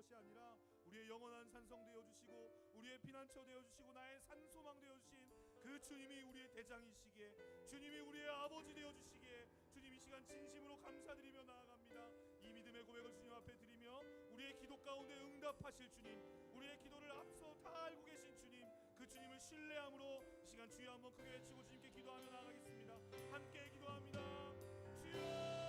것이 아니라 우리의 영원한 산성 되어주시고 우리의 피난처 되어주시고 나의 산소망 되어주신 그 주님이 우리의 대장이시기에, 주님이 우리의 아버지 되어주시기에 주님 이 시간 진심으로 감사드리며 나아갑니다. 이 믿음의 고백을 주님 앞에 드리며 우리의 기도 가운데 응답하실 주님, 우리의 기도를 앞서 다 알고 계신 주님, 그 주님을 신뢰함으로 이 시간 주여 한번 크게 외치고 주님께 기도하며 나아가겠습니다. 함께 기도합니다. 주여!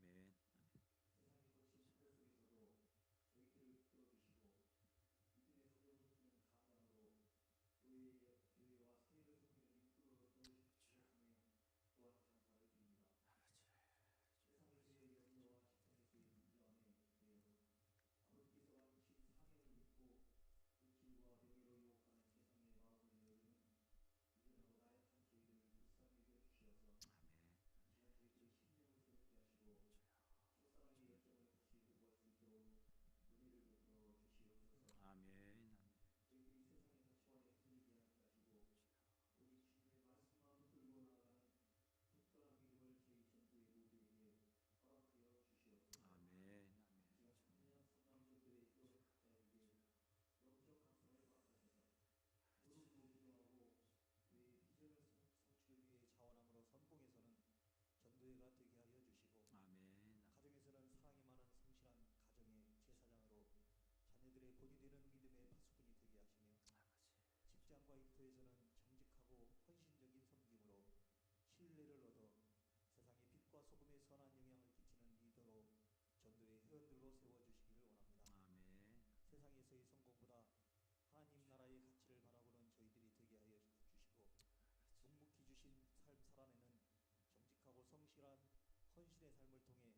아멘. 세상의 거친 시대 속에서도 저희들을 끌어주시고 믿음의 사정을 감당으로 교회와 세계를 섬기는 인도로 넣어주셨으며 또한 감사를 드립니다. 세상에서의 염려와 세상에서의 문제 안에 아버지께서 가르친 사명을 믿고 그 길과 명예로 유혹하는 세상의 마음을 내어주는 미련하고 나약한 저희들을 불쌍히 여겨주시어서 이 시간 저희들의 심령을 새롭게 하시고 첫사랑의 열정을 다시 회복할 수 있도록 은혜를 베풀어 주시옵소서. 아멘. 저희들이 세상의 가치와 흔들리지 않게 하시고 오직 주님의 말씀만 붙들고 나아가는 특별한 믿음을 저희 전도의 모두에게 허락하여 주시옵소서. 아멘. 시간 청년 삼남전도의 또 각자에게 영적 각성을 허락하셔서 무릎으로 기도하고 그의 비전을 성취를 위해 자원함으로 선봉에서는 전도회가 되게 하여 주시고 아멘. 가정에서는 사랑이 많은 성실한 가정의 제사장으로 자녀들의 본이 되는 믿음의 파수꾼이 되게 하시며 직장과 일터에서는 정직하고 헌신적인 섬김으로 신뢰를 얻어 세상의 빛과 소금의 선한 영향을 끼치는 리더로 전도의 회원들로 세워주시기를 원합니다. 아멘. 세상에서의 성공보다 하나님 나라의 가치를 바라보는 저희들이 되게 하여 주시고 묵묵히 주신 삶 살아내는 정직하고 성실한 헌신의 삶을 통해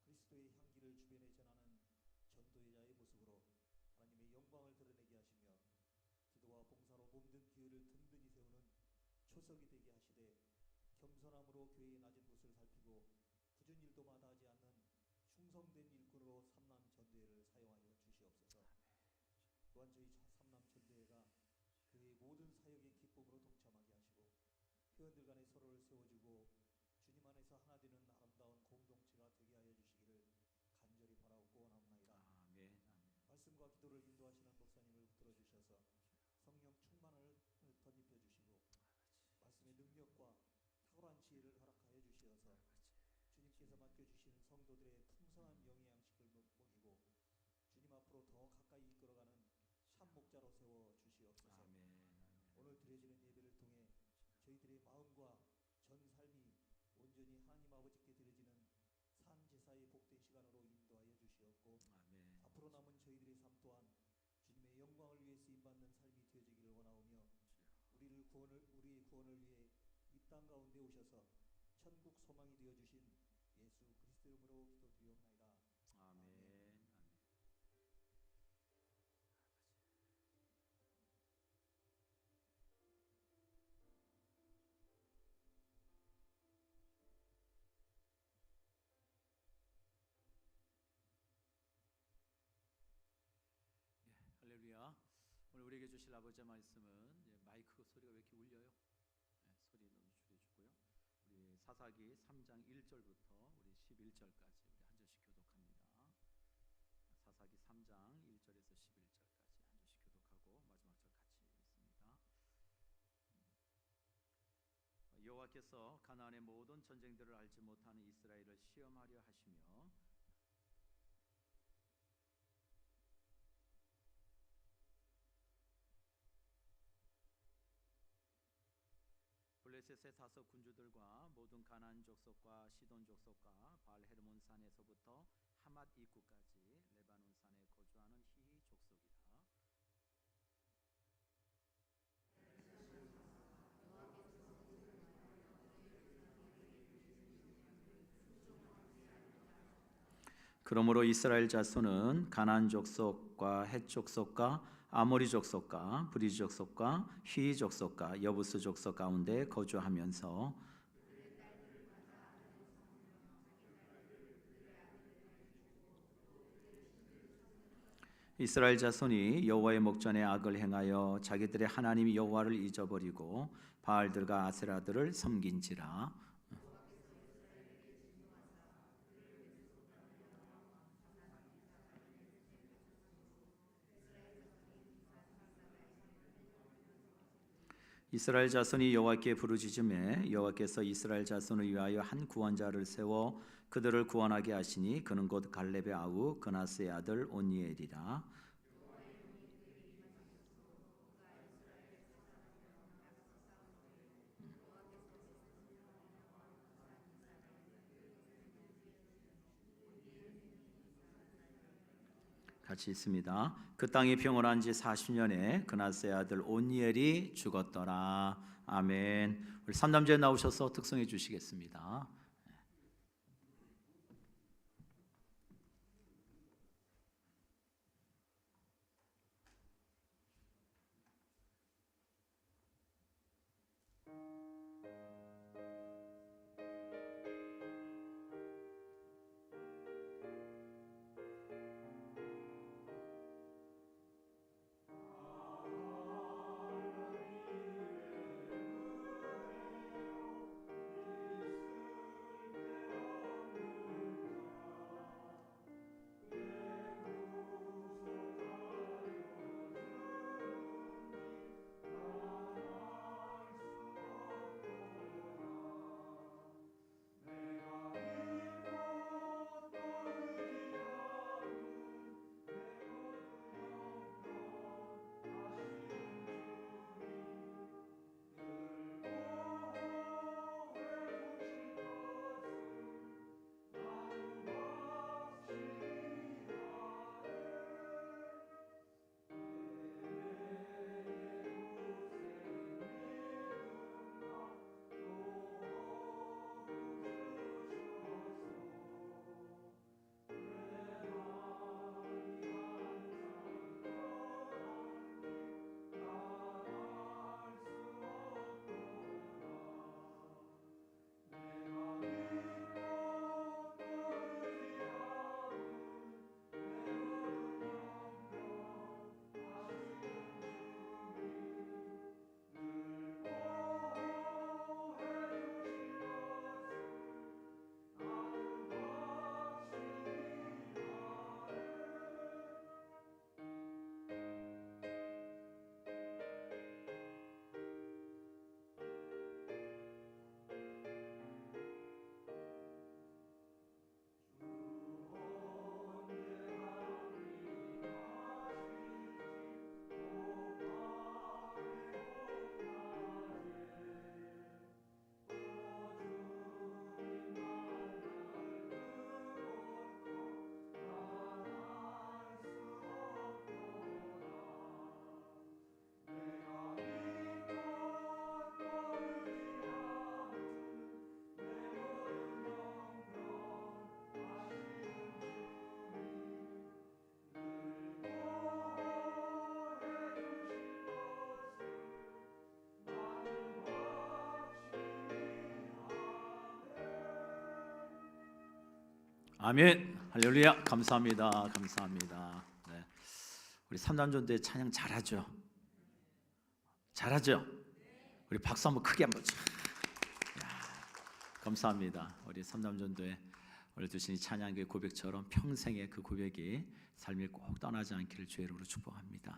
그리스도의 향기를 주변에 전하는 전도자의 모습으로 하나님의 영광을 드러내게 하시며 기도와 봉사로 몸든 교회를 든든히 세우는 초석이 되게 하시되 겸손함으로 교회의 낮은 곳을 살피고 굳은 일도 마다하지 않는 충성된 일꾼으로 삼남 전도회를 사용하여 주시옵소서. 또한 저희 삼남 전도회가 교회의 모든 사역의 기쁨으로 동참하게 하시고 회원들 간에 서로를 세워주고 주님 안에서 하나 되는 아름다운 공동체가 되게 하여 주시기를 간절히 바라고 원합니다. 아멘. 말씀과 기도를 인도하시는 목사님을 붙들어 주셔서 성령 충만을 덧입혀 주시고 말씀의 능력과 탁월한 지혜를 허락하여 주시어서 주님께서 맡겨주시는 성도들의 풍성한 영의 양식을 먹이고 주님 앞으로 더 가까이 이끌어가는 참 목자로 세워 주시옵소서. 아멘. 오늘 드려지는 예배를 통해 저희들의 마음과 전 삶이 온전히 하나님 아버지께 드려지는 산 제사의 복된 시간으로 인도하여 주시옵고 아멘. 앞으로 남은 저희들의 삶 또한 주님의 영광을 위해 쓰임받는 삶이 되어지기를 원하오며 우리의 구원을 위해 이 땅 가운데 오셔서 천국 소망이 되어주신 예수 그리스도 이름으로 기도드리옵나이다. 아멘. 할렐루야. 오늘 우리에게 주실 아버지의 말씀은 마이크 소리가 왜 이렇게 울려요? 소리 너무 줄여주고요. 우리 사사기 3장 1절부터 우리 11절까지 우리 여호와께서 가나안의 모든 전쟁들을 알지 못하는 이스라엘을 시험하려 하시며 블레셋의 다섯 군주들과 모든 가나안 족속과 시돈 족속과 바알 헤르몬 산에서부터 하맛 입구까지 레바논 산에 거주하는 히 족속이라. 그러므로 이스라엘 자손은 가나안 족속과 헷 족속과 아모리 족속과 브리지 족속과 휘 족속과 여부스 족속 가운데 거주하면서 이스라엘 자손이 여호와의 목전에 악을 행하여 자기들의 하나님 여호와를 잊어버리고 바알들과 아세라들을 섬긴지라. 이스라엘 자손이 여호와께 부르짖음에 여호와께서 이스라엘 자손을 위하여 한 구원자를 세워 그들을 구원하게 하시니 그는 곧 갈렙의 아우 그나스의 아들 온니엘이라. 같이 있습니다. 그 땅이 평온한 지 40년에 그나스의 아들 온니엘이 죽었더라. 아멘. 우리 삼남제 나오셔서 특송해 주시겠습니다. 아멘. 할렐루야. 감사합니다. 감사합니다. 네. 우리 삼남전도회 찬양 잘하죠? 잘하죠? 우리 박수 한번 크게 한번 쳐. 감사합니다. 우리 삼남전도회 오늘 주신 이 찬양의 고백처럼 평생의 그 고백이 삶이 꼭 떠나지 않기를 주의 이름으로 축복합니다.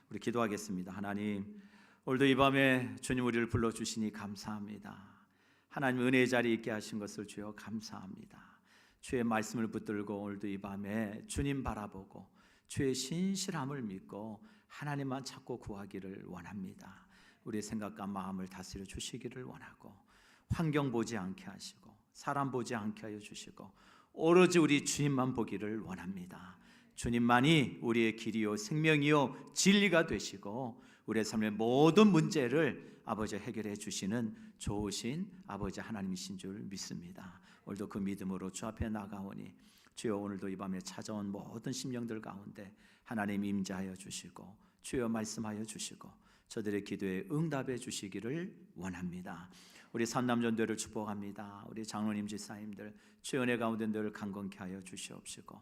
우리 기도하겠습니다. 하나님, 오늘도 이 밤에 주님 우리를 불러주시니 감사합니다. 하나님 은혜의 자리에 있게 하신 것을 주여 감사합니다. 주의 말씀을 붙들고 오늘도 이 밤에 주님 바라보고 주의 신실함을 믿고 하나님만 찾고 구하기를 원합니다. 우리의 생각과 마음을 다스려 주시기를 원하고 환경 보지 않게 하시고 사람 보지 않게 하여 주시고 오로지 우리 주님만 보기를 원합니다. 주님만이 우리의 길이요 생명이요 진리가 되시고 우리의 삶의 모든 문제를 아버지 해결해 주시는 좋으신 아버지 하나님이신 줄 믿습니다. 오늘도 그 믿음으로 주 앞에 나가오니 주여 오늘도 이 밤에 찾아온 모든 심령들 가운데 하나님 임재하여 주시고 주여 말씀하여 주시고 저들의 기도에 응답해 주시기를 원합니다. 우리 삼남전도회를 축복합니다. 우리 장로님 지사님들 주의 은혜 가운데 늘 강건케 하여 주시옵시고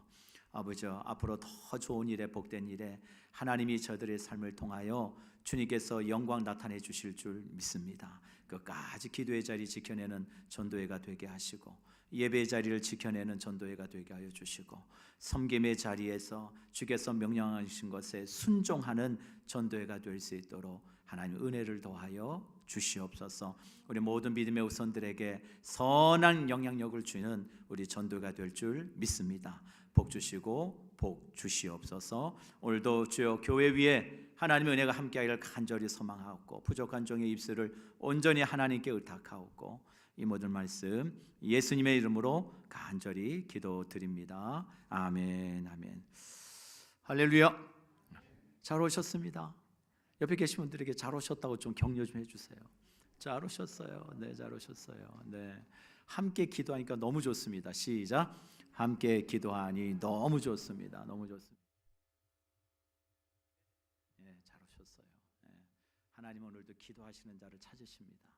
아버지 앞으로 더 좋은 일에 복된 일에 하나님이 저들의 삶을 통하여 주님께서 영광 나타내 주실 줄 믿습니다. 끝까지 기도의 자리 지켜내는 전도회가 되게 하시고 예배의 자리를 지켜내는 전도회가 되게 하여 주시고 섬김의 자리에서 주께서 명령하신 것에 순종하는 전도회가 될 수 있도록 하나님 은혜를 더하여 주시옵소서. 우리 모든 믿음의 우선들에게 선한 영향력을 주는 우리 전도가 될 줄 믿습니다. 복 주시고 복 주시옵소서. 오늘도 주여 교회 위에 하나님의 은혜가 함께하기를 간절히 소망하옵고 부족한 종의 입술을 온전히 하나님께 의탁하옵고 이 모든 말씀 예수님의 이름으로 간절히 기도드립니다. 아멘 아멘. 할렐루야. 잘 오셨습니다. 옆에 계신 분들에게 잘 오셨다고 좀 격려 좀 해주세요. 잘 오셨어요. 네, 잘 오셨어요. 네, 함께 기도하니까 너무 좋습니다. 시작. 함께 기도하니 너무 좋습니다. 너무 좋습니다. 네, 잘 오셨어요. 네, 하나님 오늘도 기도하시는 자를 찾으십니다.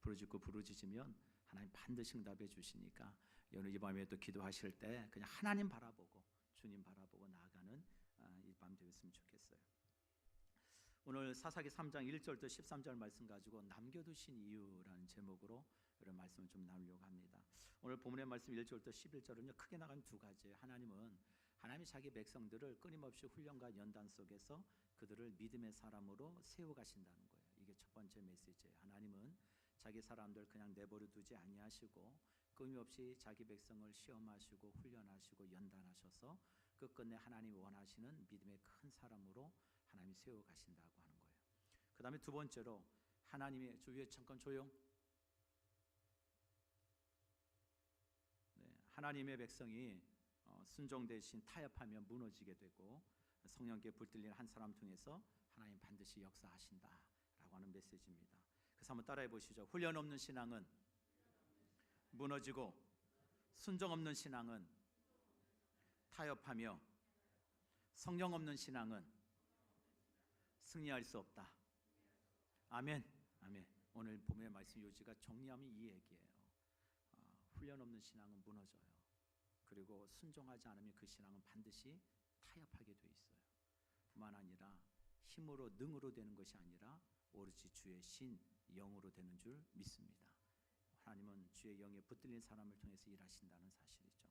부르짖고 부르짖으면 하나님 반드시 응답해 주시니까 오늘 이 밤에 또 기도하실 때 그냥 하나님 바라보고 주님 바라보고 나아가는 이 밤 되었으면 좋겠어요. 오늘 사사기 3장 1절부터 13절 말씀 가지고 남겨두신 이유라는 제목으로 이런 말씀을 좀 나누려고 합니다. 오늘 본문의 말씀 1절부터 11절은요 크게 나가는 두 가지예요. 하나님이 자기 백성들을 끊임없이 훈련과 연단 속에서 그들을 믿음의 사람으로 세워가신다는 거예요. 이게 첫 번째 메시지예요. 하나님은 자기 사람들 그냥 내버려 두지 아니하시고 끊임없이 자기 백성을 시험하시고 훈련하시고 연단하셔서 끝끝내 하나님이 원하시는 믿음의 큰 사람으로 하나님이 세워가신다고 하는 거예요. 그 다음에 두 번째로 하나님의 주위에 잠깐 조용. 네, 하나님의 백성이 순종 대신 타협하며 무너지게 되고 성령께 불들리는 한 사람 통해서 하나님 반드시 역사하신다라고 하는 메시지입니다. 그래서 한번 따라해 보시죠. 훈련 없는 신앙은 무너지고 순종 없는 신앙은 타협하며 성령 없는 신앙은 승리할 수 없다. 아멘. 아멘. 오늘 본문의 말씀 요지가 정리하면 이 얘기예요. 훈련 없는 신앙은 무너져요. 그리고 순종하지 않으면 그 신앙은 반드시 타협하게 돼 있어요. 뿐만 아니라 힘으로 능으로 되는 것이 아니라 오로지 주의 신 영으로 되는 줄 믿습니다. 하나님은 주의 영에 붙들린 사람을 통해서 일하신다는 사실이죠.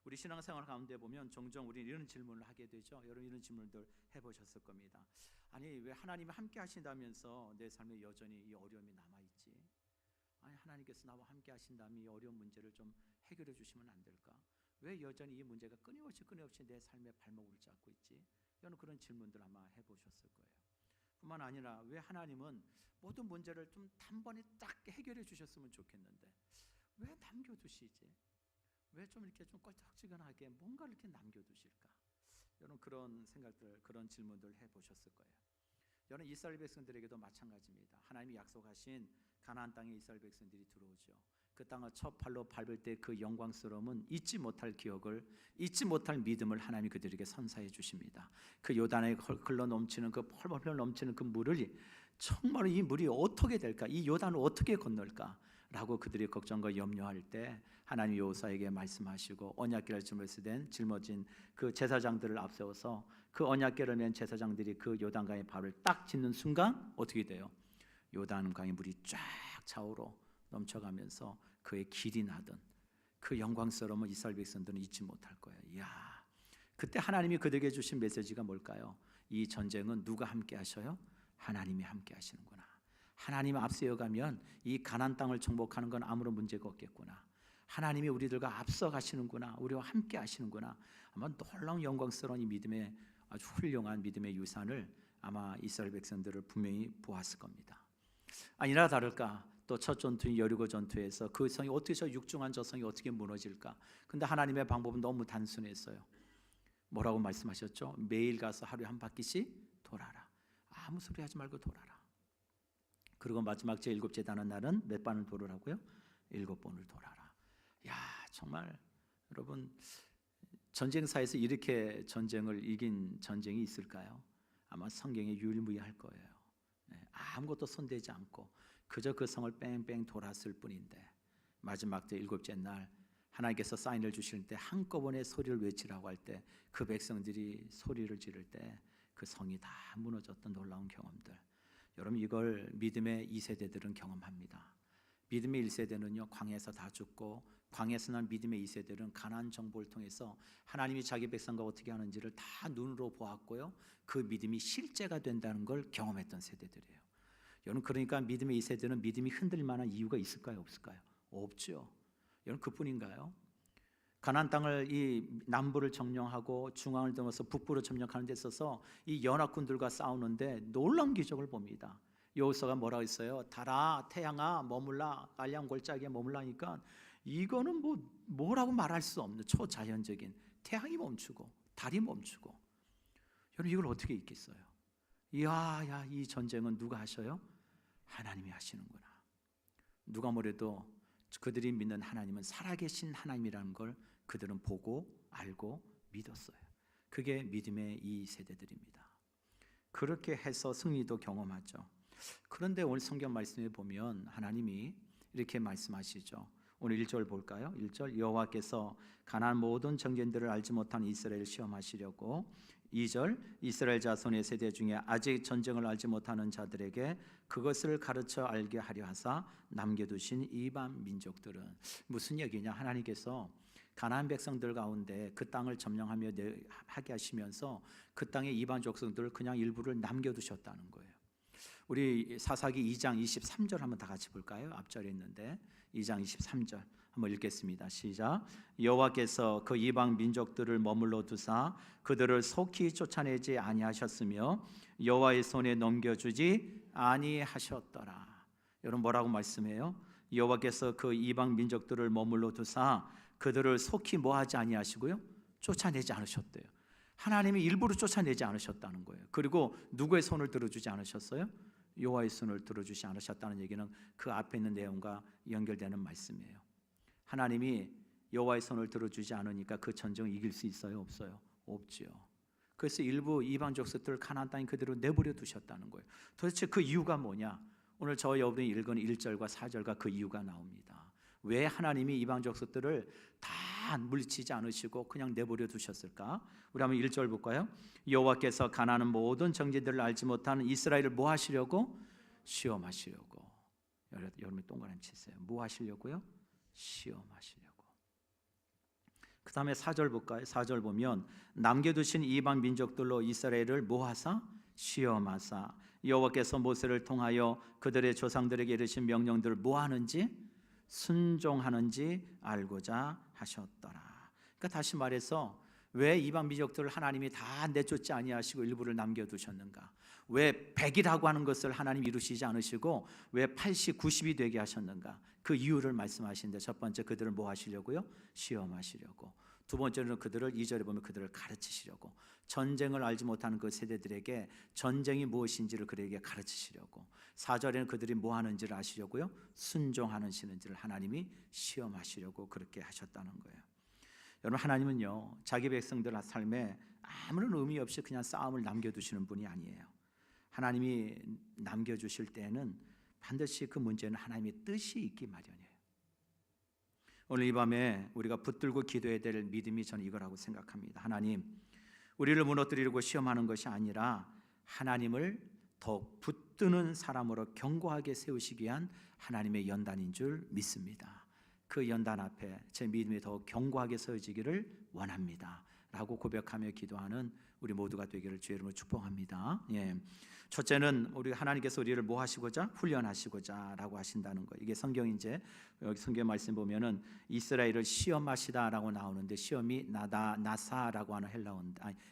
우리 신앙생활 가운데 보면 종종 우리 이런 질문을 하게 되죠. 여러분 이런 질문들 해보셨을 겁니다. 아니 왜 하나님이 함께 하신다면서 내 삶에 여전히 이 어려움이 남아있지? 아니 하나님께서 나와 함께 하신다면 이 어려운 문제를 좀 해결해 주시면 안 될까? 왜 여전히 이 문제가 끊임없이 내 삶의 발목을 잡고 있지? 여러분 그런 질문들 아마 해보셨을 거예요. 뿐만 아니라 왜 하나님은 모든 문제를 좀 단번에 딱 해결해 주셨으면 좋겠는데 왜 남겨두시지? 왜 좀 이렇게 좀 껄쩍지근하게 뭔가를 이렇게 남겨두실까? 여러분 그런 생각들, 그런 질문들 해보셨을 거예요. 여러분 이스라엘 백성들에게도 마찬가지입니다. 하나님이 약속하신 가나안 땅에 이스라엘 백성들이 들어오죠. 그 땅을 첫 발로 밟을 때 그 영광스러움은 잊지 못할 기억을, 잊지 못할 믿음을 하나님이 그들에게 선사해 주십니다. 그 요단에 흘러 넘치는 그 펄펄 넘치는 그 물을 정말 이 물이 어떻게 될까? 이 요단을 어떻게 건널까? 라고 그들이 걱정과 염려할 때 하나님 여호수아에게 말씀하시고 언약궤를 짊어진 그 제사장들을 앞세워서 그 언약궤를 맨 제사장들이 그 요단강의 발을 딱 짚는 순간 어떻게 돼요? 요단강의 물이 쫙 차오르 넘쳐가면서 그의 길이 나던 그 영광스러움을 이스라엘 백성들은 잊지 못할 거예요. 이야, 그때 하나님이 그들에게 주신 메시지가 뭘까요? 이 전쟁은 누가 함께 하셔요? 하나님이 함께 하시는구나. 하나님 앞서여 가면 이 가나안 땅을 정복하는 건 아무런 문제가 없겠구나. 하나님이 우리들과 앞서 가시는구나. 우리와 함께 하시는구나. 아마 놀라운 영광스러운 이 믿음의 아주 훌륭한 믿음의 유산을 아마 이스라엘 백성들을 분명히 보았을 겁니다. 아니나 다를까 또 첫 전투인 여리고 전투에서 그 성이 어떻게 저 육중한 저 성이 어떻게 무너질까? 근데 하나님의 방법은 너무 단순했어요. 뭐라고 말씀하셨죠? 매일 가서 하루에 한 바퀴씩 돌아라. 아무 소리 하지 말고 돌아라. 그리고 마지막 제7째 다는 날은 몇 번을 돌으라고요? 7번을 돌아라. 야, 정말 여러분 전쟁사에서 이렇게 전쟁을 이긴 전쟁이 있을까요? 아마 성경에 유일무이할 거예요. 아무것도 손대지 않고 그저 그 성을 뺑뺑 돌았을 뿐인데 마지막 제7째 날 하나님께서 사인을 주실 때 한꺼번에 소리를 외치라고 할 때 그 백성들이 소리를 지를 때 그 성이 다 무너졌던 놀라운 경험들, 여러분 이걸 믿음의 2세대들은 경험합니다. 믿음의 1세대는요 광야에서 다 죽고, 광야에서 난 믿음의 2세대는 가나안 정복을 통해서 하나님이 자기 백성과 어떻게 하는지를 다 눈으로 보았고요, 그 믿음이 실제가 된다는 걸 경험했던 세대들이에요. 여러분 그러니까 믿음의 2세대는 믿음이 흔들릴 만한 이유가 있을까요? 없을까요? 없죠. 여러분 그뿐인가요? 가나안 땅을 이 남부를 점령하고 중앙을 넘어서 북부로 점령하는 데 있어서 이 연합군들과 싸우는데 놀라운 기적을 봅니다. 여호수아가 뭐라고 했어요? 달아 태양아 머물라, 알량 골짜기에 머물라니까 이거는 뭐라고 말할 수 없는 초자연적인, 태양이 멈추고 달이 멈추고, 여러분 이걸 어떻게 있겠어요? 야, 이 전쟁은 누가 하셔요? 하나님이 하시는구나. 누가 뭐래도 그들이 믿는 하나님은 살아계신 하나님이라는 걸 그들은 보고 알고 믿었어요. 그게 믿음의 이 세대들입니다. 그렇게 해서 승리도 경험하죠. 그런데 오늘 성경 말씀에 보면 하나님이 이렇게 말씀하시죠. 오늘 1절 볼까요? 1절 여호와께서 가나안 모든 정견들을 알지 못한 이스라엘을 시험하시려고, 2절 이스라엘 자손의 세대 중에 아직 전쟁을 알지 못하는 자들에게 그것을 가르쳐 알게 하려 하사 남겨두신 이방 민족들은, 무슨 얘기냐? 하나님께서 가나안 백성들 가운데 그 땅을 점령하며 하게 하시면서 그 땅의 이방 족속들을 그냥 일부를 남겨두셨다는 거예요. 우리 사사기 2장 23절 한번 다 같이 볼까요? 앞절에 있는데 2장 23절 한번 읽겠습니다. 시작. 여호와께서 그 이방 민족들을 머물러 두사 그들을 속히 쫓아내지 아니하셨으며 여호와의 손에 넘겨주지 아니하셨더라. 여러분 뭐라고 말씀해요? 여호와께서 그 이방 민족들을 머물러 두사 그들을 속히 뭐하지 아니하시고요? 쫓아내지 않으셨대요. 하나님이 일부러 쫓아내지 않으셨다는 거예요. 그리고 누구의 손을 들어주지 않으셨어요? 여호와의 손을 들어주지 않으셨다는 얘기는 그 앞에 있는 내용과 연결되는 말씀이에요. 하나님이 여호와의 손을 들어주지 않으니까 그 전쟁을 이길 수 있어요? 없어요? 없지요. 그래서 일부 이방 족속들을 가나안 땅에 그대로 내버려 두셨다는 거예요. 도대체 그 이유가 뭐냐? 오늘 저 여러분이 읽은 1절과 4절과 그 이유가 나옵니다. 왜 하나님이 이방 족속들을 다 물리치지 않으시고 그냥 내버려 두셨을까? 우리 한번 1절 볼까요? 여호와께서 가나안 모든 정죄들을 알지 못하는 이스라엘을 뭐 하시려고? 시험하시려고. 여러분이 동그라미 치세요. 뭐 하시려고요? 시험하시려고. 그 다음에 4절 볼까요? 4절 보면 남겨두신 이방 민족들로 이스라엘을 뭐 하사? 시험하사 여호와께서 모세를 통하여 그들의 조상들에게 이르신 명령들을 뭐 하는지? 순종하는지 알고자 하셨더라. 그러니까 다시 말해서 왜 이방 민족들을 하나님이 다 내쫓지 아니하시고 일부를 남겨두셨는가? 왜 100이라고 하는 것을 하나님 이루시지 않으시고 왜 80, 90이 되게 하셨는가? 그 이유를 말씀하시는데, 첫 번째 그들을 뭐 하시려고요? 시험하시려고. 두 번째는 그들을 2절에 보면 그들을 가르치시려고. 전쟁을 알지 못하는 그 세대들에게 전쟁이 무엇인지를 그들에게 가르치시려고. 4절에는 그들이 뭐 하는지를 아시려고요? 순종하는지를 하나님이 시험하시려고 그렇게 하셨다는 거예요. 여러분 하나님은요 자기 백성들 삶에 아무런 의미 없이 그냥 싸움을 남겨두시는 분이 아니에요. 하나님이 남겨주실 때는 반드시 그 문제는 하나님의 뜻이 있기 마련이에요. 오늘 이 밤에 우리가 붙들고 기도해야 될 믿음이 저는 이거라고 생각합니다. 하나님, 우리를 무너뜨리려고 시험하는 것이 아니라 하나님을 더욱 붙드는 사람으로 견고하게 세우시기 위한 하나님의 연단인 줄 믿습니다. 그 연단 앞에 제 믿음이 더 견고하게 서어지기를 원합니다 라고 고백하며 기도하는 우리 모두가 되기를 주의 이름으로 축복합니다. 첫째는 우리 하나님께서 우리를 뭐 하시고자? 훈련하시고자 라고 하신다는 거예요. 이게 성경인데 여기 성경 말씀 보면은 이스라엘을 시험하시다라고 나오는데 시험이 나사라고 하는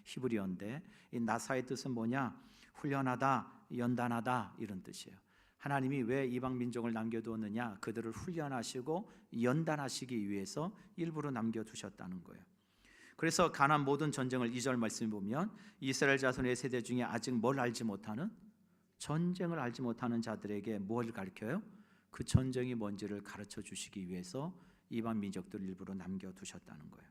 히브리어인데 이 나사의 뜻은 뭐냐? 훈련하다, 연단하다 이런 뜻이에요. 하나님이 왜 이방 민족을 남겨두었느냐? 그들을 훈련하시고 연단하시기 위해서 일부러 남겨두셨다는 거예요. 그래서 가나안 모든 전쟁을 2절 말씀에 보면 이스라엘 자손의 세대 중에 아직 뭘 알지 못하는 전쟁을 알지 못하는 자들에게 뭘 가르쳐요? 그 전쟁이 뭔지를 가르쳐 주시기 위해서 이방 민족들을 일부러 남겨두셨다는 거예요.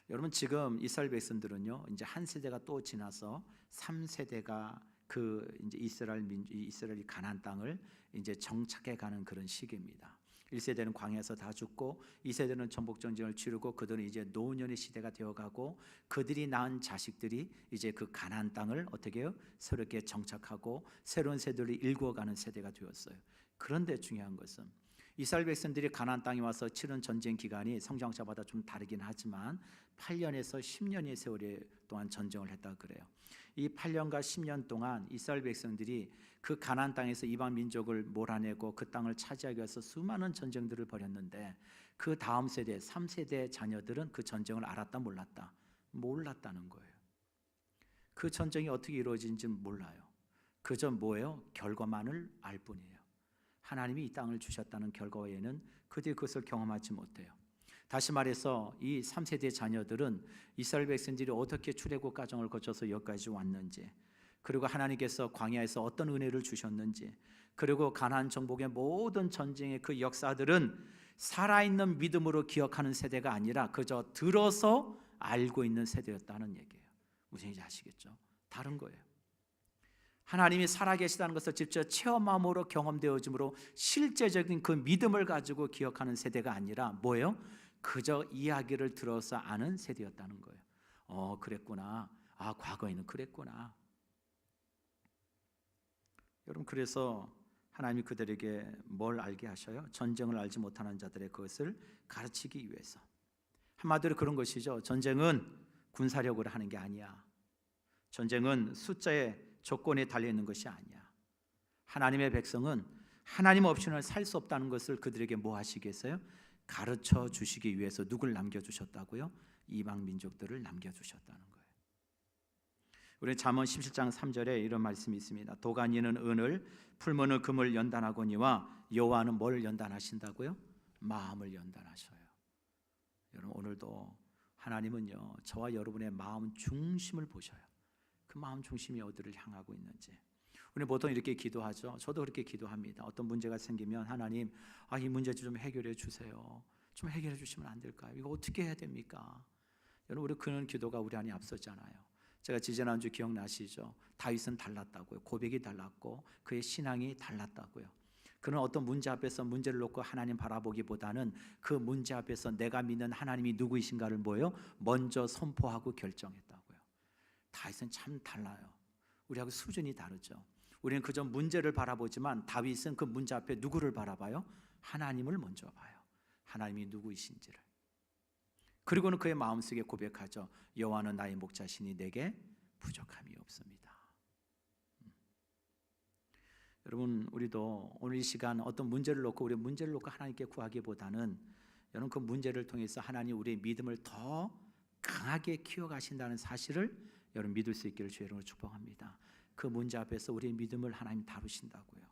여러분 지금 이스라엘 백성들은요 이제 한 세대가 또 지나서 3세대가 그 이제 이스라엘이 가나안 땅을 이제 정착해 가는 그런 시기입니다. 1세대는 광야에서 다 죽고 2세대는 전복 전쟁을 치르고 그들은 이제 노년의 시대가 되어가고 그들이 낳은 자식들이 이제 그 가나안 땅을 어떻게 해요? 새롭게 정착하고 새로운 세대를 일구어가는 세대가 되었어요. 그런데 중요한 것은 이스라엘 백성들이 가나안 땅에 와서 치른 전쟁 기간이 성경학자마다 좀 다르긴 하지만 8년에서 10년의 세월이 동안 전쟁을 했다 그래요. 이 8년과 10년 동안 이스라엘 백성들이 그 가나안 땅에서 이방 민족을 몰아내고 그 땅을 차지하기 위해서 수많은 전쟁들을 벌였는데 그 다음 세대 3세대 자녀들은 그 전쟁을 알았다 몰랐다? 몰랐다는 거예요. 그 전쟁이 어떻게 이루어진지 몰라요. 그저 뭐예요? 결과만을 알 뿐이에요. 하나님이 이 땅을 주셨다는 결과 외에는 그들이 그것을 경험하지 못해요. 다시 말해서 이 3세대 자녀들은 이스라엘 백성들이 어떻게 출애굽 과정을 거쳐서 여기까지 왔는지, 그리고 하나님께서 광야에서 어떤 은혜를 주셨는지, 그리고 가나안 정복의 모든 전쟁의 그 역사들은 살아있는 믿음으로 기억하는 세대가 아니라 그저 들어서 알고 있는 세대였다는 얘기예요. 무슨 얘기인지 아시겠죠? 다른 거예요. 하나님이 살아계시다는 것을 직접 체험함으로 경험되어짐으로 실제적인 그 믿음을 가지고 기억하는 세대가 아니라 뭐예요? 그저 이야기를 들어서 아는 세대였다는 거예요. 그랬구나. 과거에는 그랬구나. 여러분 그래서 하나님이 그들에게 뭘 알게 하셔요? 전쟁을 알지 못하는 자들의 그것을 가르치기 위해서. 한마디로 그런 것이죠. 전쟁은 군사력으로 하는 게 아니야. 전쟁은 숫자의 조건에 달려있는 것이 아니야. 하나님의 백성은 하나님 없이는 살 수 없다는 것을 그들에게 뭐 하시겠어요? 가르쳐 주시기 위해서 누굴 남겨주셨다고요? 이방 민족들을 남겨주셨다는 거예요. 우리 잠언 17장 3절에 이런 말씀이 있습니다. 도가니는 은을, 풀무는 금을 연단하거니와 여호와는 뭘 연단하신다고요? 마음을 연단하셔요. 여러분 오늘도 하나님은요 저와 여러분의 마음 중심을 보셔요. 그 마음 중심이 어디를 향하고 있는지. 우리 보통 이렇게 기도하죠. 저도 그렇게 기도합니다. 어떤 문제가 생기면 하나님, 이 문제 좀 해결해 주세요. 좀 해결해 주시면 안 될까요? 이거 어떻게 해야 됩니까? 여러분 우리 그런 기도가 우리 안에 앞섰잖아요. 제가 지지난주 기억나시죠? 다윗은 달랐다고요. 고백이 달랐고 그의 신앙이 달랐다고요. 그는 어떤 문제 앞에서 문제를 놓고 하나님 바라보기보다는 그 문제 앞에서 내가 믿는 하나님이 누구이신가를 뭐예요? 먼저 선포하고 결정했다고요. 다윗은 참 달라요. 우리하고 수준이 다르죠. 우리는 그저 문제를 바라보지만 다윗은 그 문제 앞에 누구를 바라봐요? 하나님을 먼저 봐요. 하나님이 누구이신지를. 그리고는 그의 마음속에 고백하죠. 여호와는 나의 목자시니 내게 부족함이 없습니다. 여러분 우리도 오늘 이 시간 어떤 문제를 놓고 우리 문제를 놓고 하나님께 구하기보다는 여러분 그 문제를 통해서 하나님 우리의 믿음을 더 강하게 키워가신다는 사실을 여러분 믿을 수 있기를 주의 이름으로 축복합니다. 그 문제 앞에서 우리의 믿음을 하나님 다루신다고요.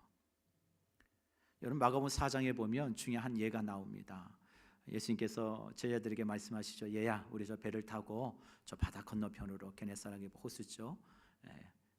여러분 마가복음 4장에 보면 중요한 예가 나옵니다. 예수님께서 제자들에게 말씀하시죠. 얘야 우리 저 배를 타고 저 바다 건너편으로 게네사렛 호수죠.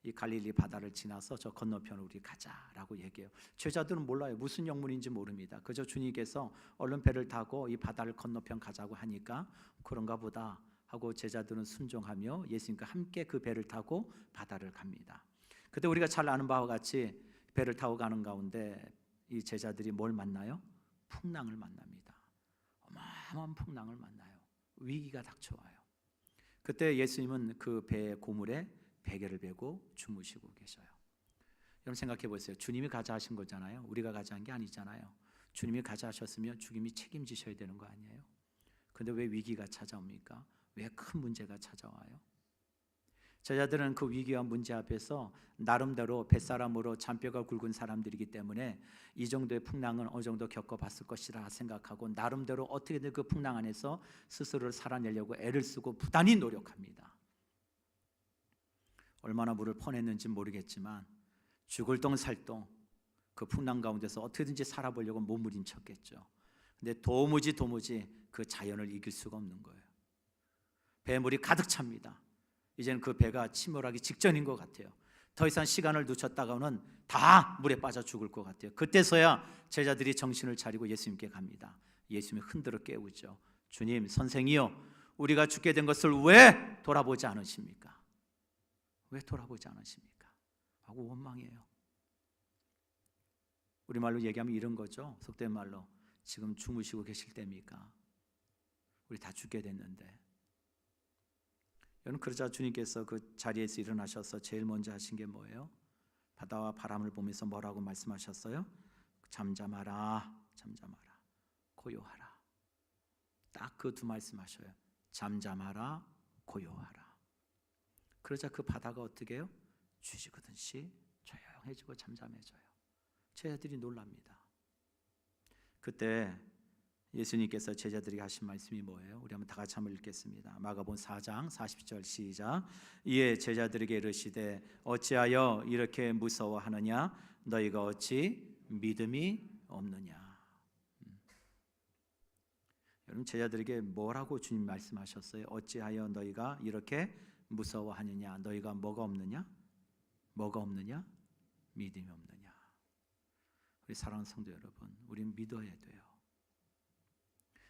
이 갈릴리 바다를 지나서 저 건너편으로 우리 가자라고 얘기해요. 제자들은 몰라요. 무슨 영문인지 모릅니다. 그저 주님께서 얼른 배를 타고 이 바다를 건너편 가자고 하니까 그런가 보다 하고 제자들은 순종하며 예수님과 함께 그 배를 타고 바다를 갑니다. 그때 우리가 잘 아는 바와 같이 배를 타고 가는 가운데 이 제자들이 뭘 만나요? 풍랑을 만납니다. 어마어마한 풍랑을 만나요. 위기가 닥쳐와요. 그때 예수님은 그 배의 고물에 베개를 베고 주무시고 계셔요. 여러분 생각해 보세요. 주님이 가자 하신 거잖아요. 우리가 가자 한 게 아니잖아요. 주님이 가자 하셨으면 주님이 책임지셔야 되는 거 아니에요? 근데 왜 위기가 찾아옵니까? 왜 큰 문제가 찾아와요? 제자들은 그 위기와 문제 앞에서 나름대로 뱃사람으로 잔뼈가 굵은 사람들이기 때문에 이 정도의 풍랑은 어느 정도 겪어봤을 것이라 생각하고 나름대로 어떻게든 그 풍랑 안에서 스스로를 살아내려고 애를 쓰고 부단히 노력합니다. 얼마나 물을 퍼냈는지 모르겠지만 죽을 똥 살 똥 그 풍랑 가운데서 어떻게든지 살아보려고 몸부림쳤겠죠. 근데 도무지 그 자연을 이길 수가 없는 거예요. 배물이 가득 찹니다. 이제는 그 배가 침몰하기 직전인 것 같아요. 더 이상 시간을 늦췄다가는 다 물에 빠져 죽을 것 같아요. 그때서야 제자들이 정신을 차리고 예수님께 갑니다. 예수님이 흔들어 깨우죠. 주님, 선생이요, 우리가 죽게 된 것을 왜 돌아보지 않으십니까? 왜 돌아보지 않으십니까? 하고 원망해요. 우리말로 얘기하면 이런 거죠. 속된 말로 지금 주무시고 계실 때입니까? 우리 다 죽게 됐는데. 여러분, 그러자 주님께서 그 자리에서 일어나셔서 제일 먼저 하신 게 뭐예요? 바다와 바람을 보면서 뭐라고 말씀하셨어요? 잠잠하라, 잠잠하라, 고요하라. 딱 그 두 말씀하셔요. 잠잠하라, 고요하라. 그러자 그 바다가 어떻게 해요? 쥐지그듯이 조용해지고 잠잠해져요. 제자들이 놀랍니다. 그때 예수님께서 제자들에게 하신 말씀이 뭐예요? 우리 한번 다 같이 한번 읽겠습니다. 마가복음 4장 40절 시작. 이에 제자들에게 이르시되 어찌하여 이렇게 무서워하느냐? 너희가 어찌 믿음이 없느냐? 여러분, 제자들에게 뭐라고 주님 말씀하셨어요? 어찌하여 너희가 이렇게 무서워하느냐? 너희가 뭐가 없느냐? 뭐가 없느냐? 믿음이 없느냐? 우리 사랑하는 성도 여러분, 우리는 믿어야 돼요.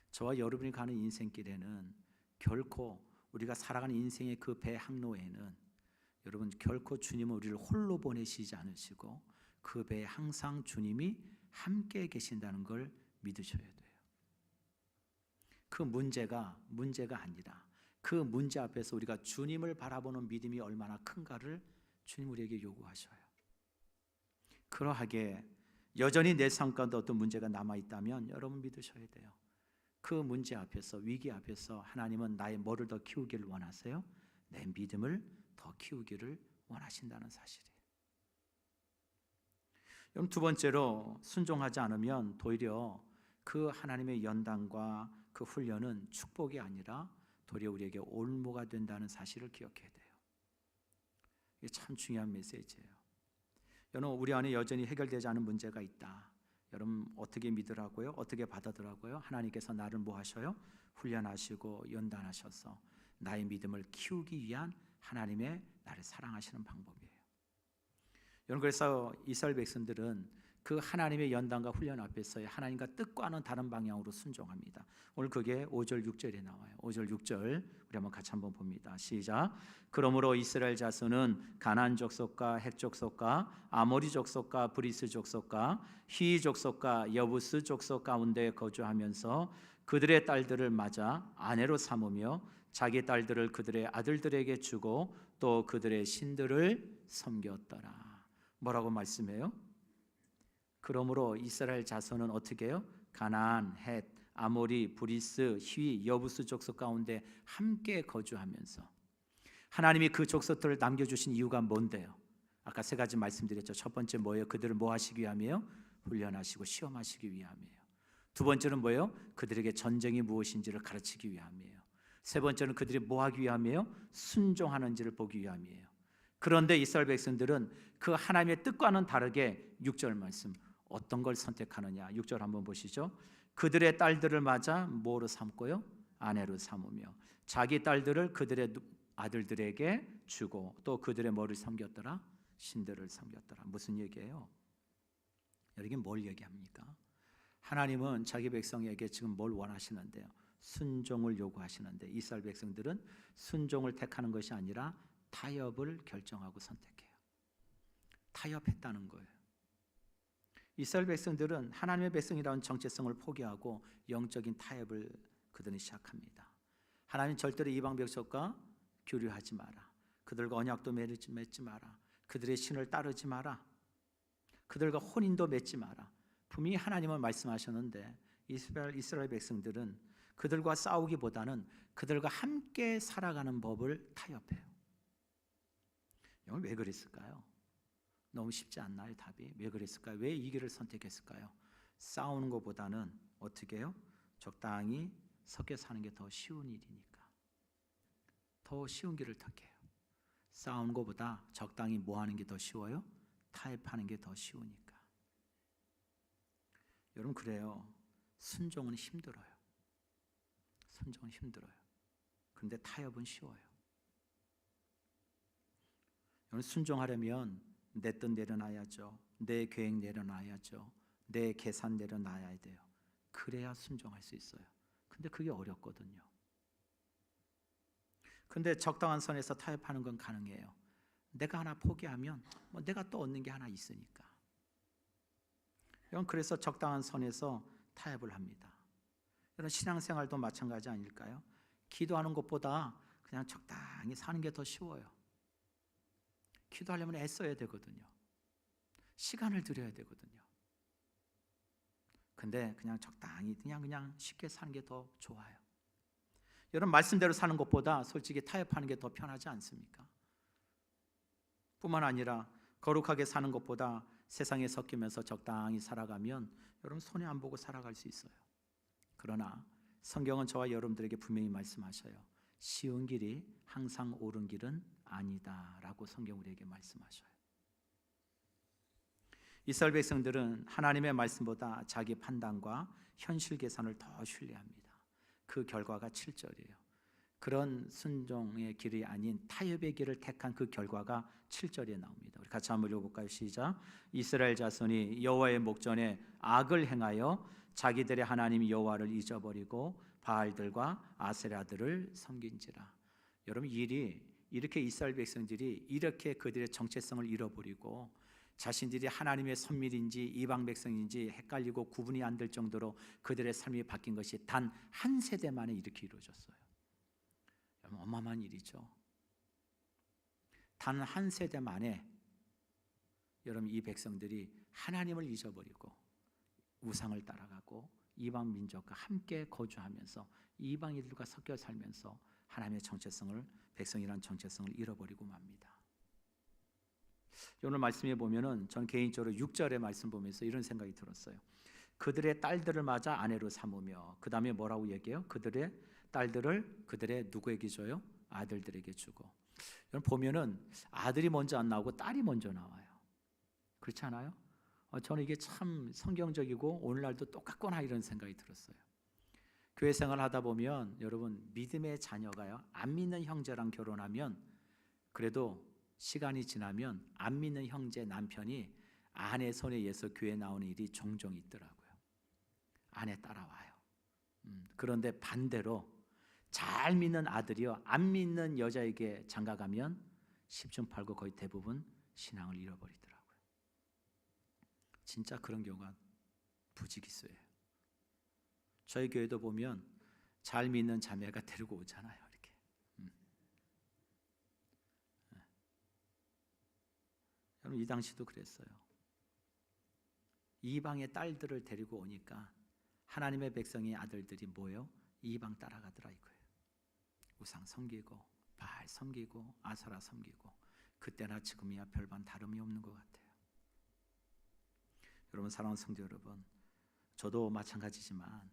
저와 여러분이 가는 인생길에는 결코 우리가 살아가는 인생의 그 배 항로에는 여러분 결코 주님은 우리를 홀로 보내시지 않으시고 그 배에 항상 주님이 함께 계신다는 걸 믿으셔야 돼요. 그 문제가 아니라 그 문제 앞에서 우리가 주님을 바라보는 믿음이 얼마나 큰가를 주님 우리에게 요구하셔요. 그러하게 여전히 내 삶 가운데 어떤 문제가 남아있다면 여러분 믿으셔야 돼요. 그 문제 앞에서, 위기 앞에서 하나님은 나의 뭐를 더 키우기를 원하세요? 내 믿음을 더 키우기를 원하신다는 사실이에요. 여러분, 두 번째로 순종하지 않으면 도리어 그 하나님의 연단과 그 훈련은 축복이 아니라 도리어 우리에게 올무가 된다는 사실을 기억해야 돼요. 이게 참 중요한 메시지예요. 여러분, 우리 안에 여전히 해결되지 않은 문제가 있다. 여러분 어떻게 믿으라고요? 어떻게 받아들라고요? 하나님께서 나를 뭐 하셔요? 훈련하시고 연단하셔서 나의 믿음을 키우기 위한 하나님의 나를 사랑하시는 방법이에요. 여러분, 그래서 이스라엘 백성들은 그 하나님의 연단과 훈련 앞에서 하나님과 뜻과는 다른 방향으로 순종합니다. 오늘 그게 5절 6절에 나와요. 5절 6절 우리 한번 같이 한번 봅니다. 시작. 그러므로 이스라엘 자손은 가나안 족속과 헷 족속과 아모리 족속과 브리스 족속과 히 족속과 여부스 족속 가운데 거주하면서 그들의 딸들을 맞아 아내로 삼으며 자기 딸들을 그들의 아들들에게 주고 또 그들의 신들을 섬겼더라. 뭐라고 말씀해요? 그러므로 이스라엘 자손은 어떻게 해요? 가나안, 헷, 아모리, 브리스, 히위, 여부스 족속 가운데 함께 거주하면서 하나님이 그 족속들을 남겨주신 이유가 뭔데요? 아까 세 가지 말씀드렸죠. 첫 번째 뭐예요? 그들을 뭐 하시기 위함이에요? 훈련하시고 시험하시기 위함이에요. 두 번째는 뭐예요? 그들에게 전쟁이 무엇인지를 가르치기 위함이에요. 세 번째는 그들이 뭐 하기 위함이에요? 순종하는지를 보기 위함이에요. 그런데 이스라엘 백성들은 그 하나님의 뜻과는 다르게 6절 말씀 어떤 걸 선택하느냐? 6절 한번 보시죠. 그들의 딸들을 맞아 뭐로 삼고요? 아내로 삼으며 자기 딸들을 그들의 아들들에게 주고 또 그들의 뭐를 섬겼더라? 신들을 섬겼더라. 무슨 얘기예요? 여기 뭘 얘기합니까? 하나님은 자기 백성에게 지금 뭘 원하시는데요? 순종을 요구하시는데 이스라엘 백성들은 순종을 택하는 것이 아니라 타협을 결정하고 선택해요. 타협했다는 거예요. 이스라엘 백성들은 하나님의 백성이라는 정체성을 포기하고 영적인 타협을 그들은 시작합니다. 하나님 절대로 이방 백성과 교류하지 마라. 그들과 언약도 맺지 마라. 그들의 신을 따르지 마라. 그들과 혼인도 맺지 마라. 분명히 하나님은 말씀하셨는데 이스라엘 백성들은 그들과 싸우기보다는 그들과 함께 살아가는 법을 타협해요. 이건 왜 그랬을까요? 너무 쉽지 않나요? 답이 왜 그랬을까요? 왜 이 길을 선택했을까요? 싸우는 것보다는 어떻게 해요? 적당히 섞여 사는 게 더 쉬운 일이니까. 더 쉬운 길을 택해요. 싸우는 것보다 적당히 뭐 하는 게 더 쉬워요? 타협하는 게 더 쉬우니까. 여러분 그래요. 순종은 힘들어요. 순종은 힘들어요. 그런데 타협은 쉬워요. 여러분 순종하려면 내 뜻 내려놔야죠. 내 계획 내려놔야죠. 내 계산 내려놔야 돼요. 그래야 순종할 수 있어요. 근데 그게 어렵거든요. 근데 적당한 선에서 타협하는 건 가능해요. 내가 하나 포기하면 뭐 내가 또 얻는 게 하나 있으니까. 여러분 그래서 적당한 선에서 타협을 합니다. 여러분 신앙생활도 마찬가지 아닐까요? 기도하는 것보다 그냥 적당히 사는 게 더 쉬워요. 기도하려면 애써야 되거든요. 시간을 들여야 되거든요. 근데 그냥 적당히 그냥 쉽게 사는 게 더 좋아요. 여러분 말씀대로 사는 것보다 솔직히 타협하는 게 더 편하지 않습니까? 뿐만 아니라 거룩하게 사는 것보다 세상에 섞이면서 적당히 살아가면 여러분 손해 안 보고 살아갈 수 있어요. 그러나 성경은 저와 여러분들에게 분명히 말씀하셔요. 쉬운 길이 항상 옳은 길은 아니다라고 성경 우리에게 말씀하셔요. 이스라엘 백성들은 하나님의 말씀보다 자기 판단과 현실 계산을 더 신뢰합니다. 그 결과가 7절이에요. 그런 순종의 길이 아닌 타협의 길을 택한 그 결과가 7절에 나옵니다. 우리 같이 한번 읽어볼까요? 시작. 이스라엘 자손이 여호와의 목전에 악을 행하여 자기들의 하나님 여호와를 잊어버리고 바알들과 아세라들을 섬긴지라. 여러분 이렇게 이스라엘 백성들이 이렇게 그들의 정체성을 잃어버리고 자신들이 하나님의 선밀인지 이방 백성인지 헷갈리고 구분이 안 될 정도로 그들의 삶이 바뀐 것이 단 한 세대 만에 이렇게 이루어졌어요. 여러분 어마어마한 일이죠. 단 한 세대 만에 여러분 이 백성들이 하나님을 잊어버리고 우상을 따라가고 이방 민족과 함께 거주하면서 이방인들과 섞여 살면서 하나님의 정체성을 백성이라는 정체성을 잃어버리고 맙니다. 오늘 말씀에 보면은 전 개인적으로 6절의 말씀 보면서 이런 생각이 들었어요. 그들의 딸들을 맞아 아내로 삼으며 그 다음에 뭐라고 얘기해요? 그들의 딸들을 그들의 누구에게 줘요? 아들들에게 주고. 여러분 보면은 아들이 먼저 안 나오고 딸이 먼저 나와요. 그렇지 않아요? 저는 이게 참 성경적이고 오늘날도 똑같구나 이런 생각이 들었어요. 교회 생활 하다 보면 여러분 믿음의 자녀가요 안 믿는 형제랑 결혼하면 그래도 시간이 지나면 안 믿는 형제 남편이 아내 손에 의해서 교회 나오는 일이 종종 있더라고요. 아내 따라와요. 그런데 반대로 잘 믿는 아들이요 안 믿는 여자에게 장가가면 10중8구 거의 대부분 신앙을 잃어버리더라고요. 진짜 그런 경우가 부지기수예요. 저희 교회도 보면 잘 믿는 자매가 데리고 오잖아요. 이렇게. 여러분 이 당시도 그랬어요. 이방의 딸들을 데리고 오니까 하나님의 백성의 아들들이 뭐예요? 이방 따라가더라 이거예요. 우상 섬기고 바알 섬기고 아세라 섬기고 그때나 지금이야 별반 다름이 없는 것 같아요. 여러분 사랑하는 성도 여러분, 저도 마찬가지지만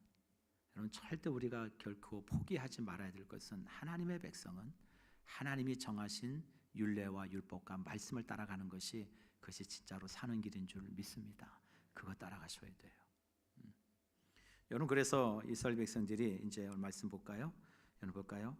여러분 절대 우리가 결코 포기하지 말아야 될 것은 하나님의 백성은 하나님이 정하신 율례와 율법과 말씀을 따라가는 것이 그것이 진짜로 사는 길인 줄 믿습니다. 그거 따라가셔야 돼요. 여러분 그래서 이스라엘 백성들이 이제 말씀 볼까요? 여러분 볼까요?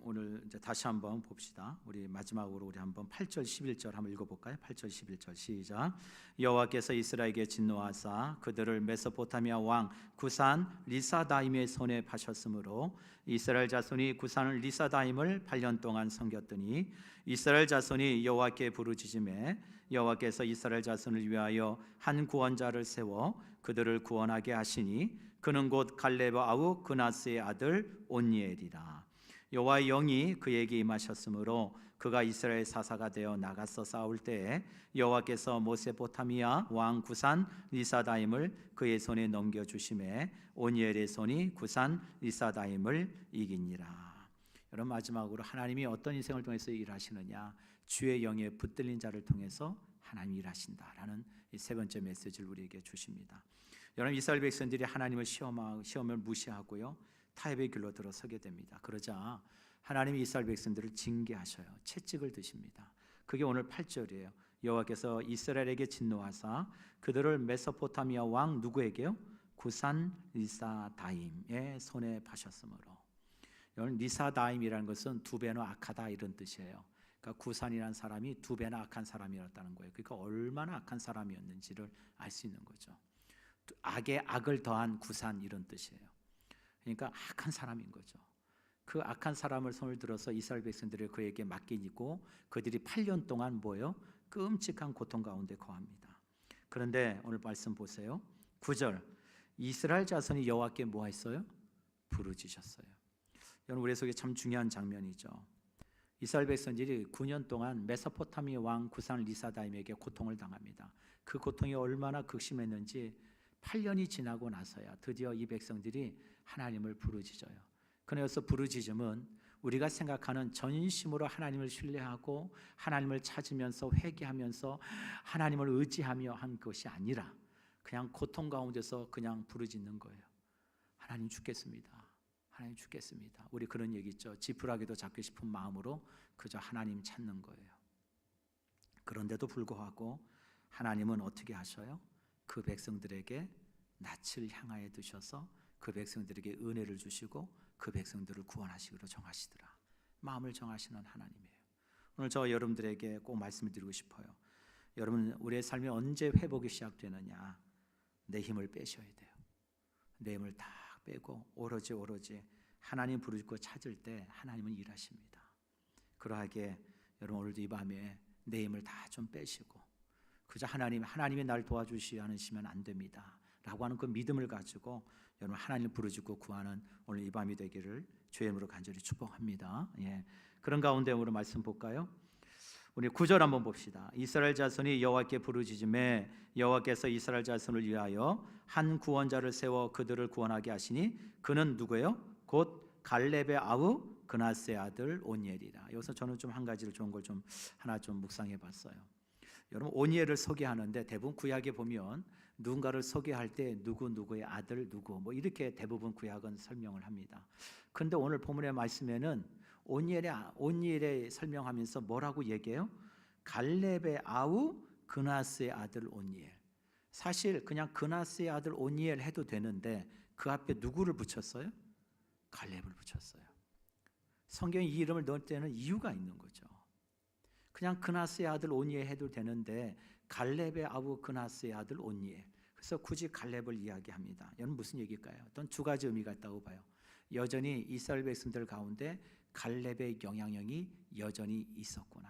오늘 이제 다시 한번 봅시다. 우리 마지막으로 우리 한번 8절 11절 한번 읽어볼까요? 8절 11절 시작. 여호와께서 이스라엘에게 진노하사 그들을 메소포타미아 왕 구산 리사다임의 손에 파셨으므로 이스라엘 자손이 구산 리사다임을 8년 동안 섬겼더니 이스라엘 자손이 여호와께 부르짖음에 여호와께서 이스라엘 자손을 위하여 한 구원자를 세워 그들을 구원하게 하시니 그는 곧 갈렙 아우 그나스의 아들 온니엘이라. 여호와의 영이 그에게 임하셨으므로 그가 이스라엘 사사가 되어 나가서 싸울 때에 여호와께서 메소포타미아 왕 구산 리사다임을 그의 손에 넘겨 주심에 오니엘의 손이 구산 리사다임을 이기니라. 여러분, 마지막으로 하나님이 어떤 인생을 통해서 일하시느냐? 주의 영에 붙들린 자를 통해서 하나님이 일하신다라는 이 세 번째 메시지를 우리에게 주십니다. 여러분, 이스라엘 백성들이 하나님을 시험을 무시하고요, 타협의 길로 들어서게 됩니다. 그러자 하나님이 이스라엘 백성들을 징계하셔요. 채찍을 드십니다. 그게 오늘 8절이에요. 여호와께서 이스라엘에게 진노하사 그들을 메소포타미아 왕 누구에게요? 구산 리사다임의 손에 파셨으므로. 여러분, 리사다임이라는 것은 두 배나 악하다 이런 뜻이에요. 그러니까 구산이라는 사람이 두 배나 악한 사람이었다는 거예요. 그러니까 얼마나 악한 사람이었는지를 알 수 있는 거죠. 악에 악을 더한 구산 이런 뜻이에요. 그러니까 악한 사람인 거죠. 그 악한 사람을 손을 들어서 이스라엘 백성들을 그에게 맡기고 그들이 8년 동안 뭐예요? 끔찍한 고통 가운데 거합니다. 그런데 오늘 말씀 보세요. 9절, 이스라엘 자손이 여호와께 뭐 했어요? 부르짖으셨어요. 여러분, 우리 속에 참 중요한 장면이죠. 이스라엘 백성들이 9년 동안 메소포타미 왕 구산 리사다임에게 고통을 당합니다. 그 고통이 얼마나 극심했는지 8년이 지나고 나서야 드디어 이 백성들이 하나님을 부르짖어요. 그래서 부르짖음은 우리가 생각하는 전심으로 하나님을 신뢰하고 하나님을 찾으면서 회개하면서 하나님을 의지하며 한 것이 아니라 그냥 고통 가운데서 그냥 부르짖는 거예요. 하나님 죽겠습니다. 하나님 죽겠습니다. 우리 그런 얘기 있죠. 지푸라기도 잡고 싶은 마음으로 그저 하나님 찾는 거예요. 그런데도 불구하고 하나님은 어떻게 하셔요? 그 백성들에게 낯을 향하여 두셔서 그 백성들에게 은혜를 주시고 그 백성들을 구원하시기로 정하시더라. 마음을 정하시는 하나님이에요. 오늘 저 여러분들에게 꼭 말씀을 드리고 싶어요. 여러분, 우리의 삶이 언제 회복이 시작되느냐? 내 힘을 빼셔야 돼요. 내 힘을 다 빼고 오로지 하나님 부르짖고 찾을 때 하나님은 일하십니다. 그러하게 여러분, 오늘도 이 밤에 내 힘을 다 좀 빼시고 그저 하나님이 날 도와주시 않으시면 안 됩니다 라고 하는 그 믿음을 가지고 여러분 하나님을 부르짖고 구하는 오늘 이 밤이 되기를 주의 이름으로 간절히 축복합니다. 예. 그런 가운데 오늘 말씀 볼까요? 우리 9절 한번 봅시다. 이스라엘 자손이 여호와께 부르짖음에 여호와께서 이스라엘 자손을 위하여 한 구원자를 세워 그들을 구원하게 하시니 그는 누구예요? 곧 갈렙의 아우 그나스의 아들 오니엘이라. 여기서 저는 좀 한 가지를 좋은 걸 좀 하나 좀 묵상해 봤어요. 여러분, 오니엘을 소개하는데 대부분 구약에 보면 누군가를 소개할 때 누구의 아들 누구 뭐 이렇게 대부분 구약은 설명을 합니다. 그런데 오늘 본문의 말씀에는 오니엘의 설명하면서 뭐라고 얘기해요? 갈렙의 아우 그나스의 아들 오니엘. 사실 그냥 그나스의 아들 오니엘 해도 되는데 그 앞에 누구를 붙였어요? 갈렙을 붙였어요. 성경에 이 이름을 넣을 때는 이유가 있는 거죠. 그냥 그나스의 아들 오니엘 해도 되는데 갈렙의 아우 그나스의 아들 오니엘. 그래서 굳이 갈렙을 이야기합니다. 이건 무슨 얘기일까요? 어떤 두 가지 의미가 있다고 봐요. 여전히 이스라엘 백성들 가운데 갈렙의 영향력이 여전히 있었구나.